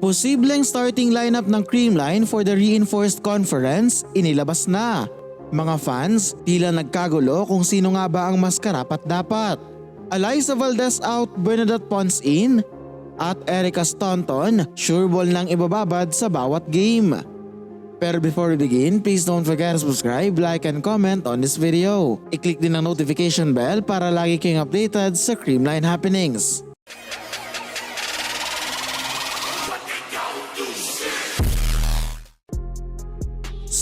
Posibleng starting lineup ng Creamline for the Reinforced Conference inilabas na. Mga fans tila nagkagulo kung sino nga ba ang mas karapat-dapat. Alyssa Valdez out, Bernadette Pons in, at Erica Staunton sure ball nang ibababad sa bawat game. Pero before we begin, please don't forget to subscribe, like and comment on this video. I-click din ang notification bell para lagi kayong updated sa Creamline happenings.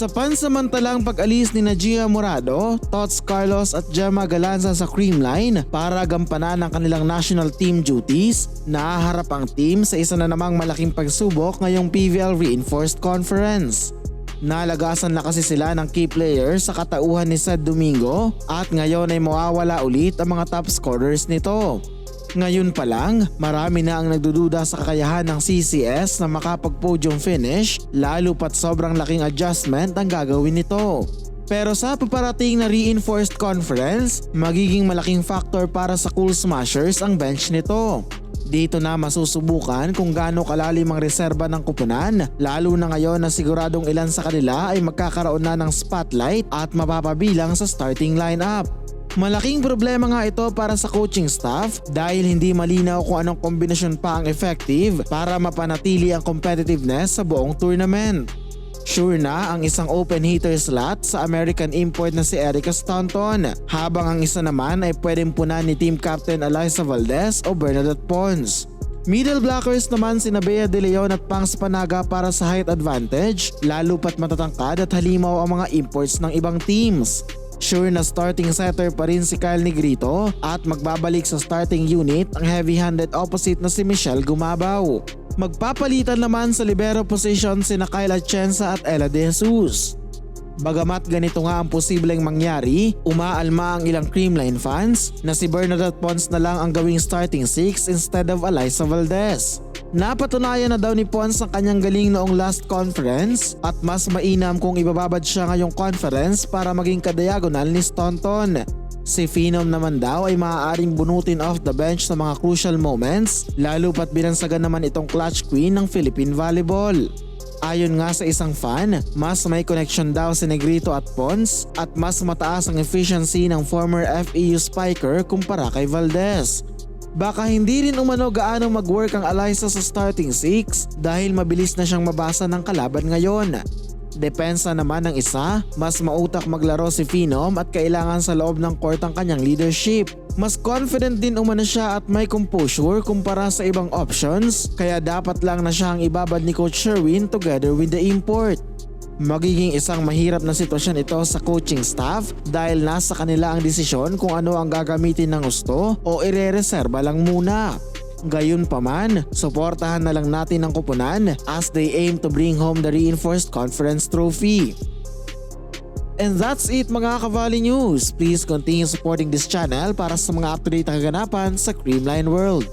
Sa pansamantalang pag-alis ni Gia Morado, Tots Carlos at Gemma Galanza sa Creamline para gampanan ang kanilang national team duties, nahaharap ang team sa isa na namang malaking pagsubok ngayong PVL Reinforced Conference. Nalagasan na kasi sila ng key players sa katauhan ni Sed Domingo at ngayon ay mawawala ulit ang mga top scorers nito. Ngayon pa lang, marami na ang nagdududa sa kakayahan ng CCS na makapag-podium finish, lalo pat sobrang laking adjustment ang gagawin nito. Pero sa paparating na Reinforced Conference, magiging malaking factor para sa Cool Smashers ang bench nito. Dito na masusubukan kung gaano kalalim ang reserba ng kupunan, lalo na ngayon na siguradong ilan sa kanila ay magkakaroon na ng spotlight at mapapabilang sa starting lineup. Malaking problema nga ito para sa coaching staff dahil hindi malinaw kung anong kombinasyon pa ang effective para mapanatili ang competitiveness sa buong tournament. Sure na ang isang open hitter slot sa American import na si Erica Staunton, habang ang isa naman ay pwedeng punan ni team captain Alyssa Valdez o Bernadette Pons. Middle blockers naman sina Bea De Leon at Pangs Panaga para sa height advantage, lalo pat matatangkad at halimaw ang mga imports ng ibang teams. Sure na starting setter pa rin si Kyle Negrito at magbabalik sa starting unit ang heavy-handed opposite na si Michelle Gumabaw. Magpapalitan naman sa libero position sina Kyle Atienza at Ella De Jesus. Bagamat ganito nga ang posibleng mangyari, umaalma ang ilang Creamline fans na si Bernadette Pons na lang ang gawing starting 6 instead of Alyssa Valdez. Napatunayan na daw ni Pons ang kanyang galing noong last conference at mas mainam kung ibababad siya ngayong conference para maging kadiagonal ni Staunton. Si Phenom naman daw ay maaaring bunutin off the bench sa mga crucial moments, lalo pat binansagan naman itong clutch queen ng Philippine Volleyball. Ayon nga sa isang fan, mas may connection daw si Negrito at Pons at mas mataas ang efficiency ng former FEU spiker kumpara kay Valdez. Baka hindi rin umano gaano mag-work ang Alyssa sa starting 6 dahil mabilis na siyang mabasa ng kalaban ngayon. Depensa naman ng isa, mas mautak maglaro si Phenom at kailangan sa loob ng court ang kanyang leadership. Mas confident din umano siya at may composure kumpara sa ibang options, kaya dapat lang na siya ang ibabad ni Coach Sherwin together with the import. Magiging isang mahirap na sitwasyon ito sa coaching staff dahil nasa kanila ang desisyon kung ano ang gagamitin ng gusto o ire-reserba lang muna. Gayunpaman, suportahan na lang natin ang kupunan as they aim to bring home the Reinforced Conference trophy. And that's it mga ka-Volley News. Please continue supporting this channel para sa mga up-to-date na kaganapan sa Creamline World.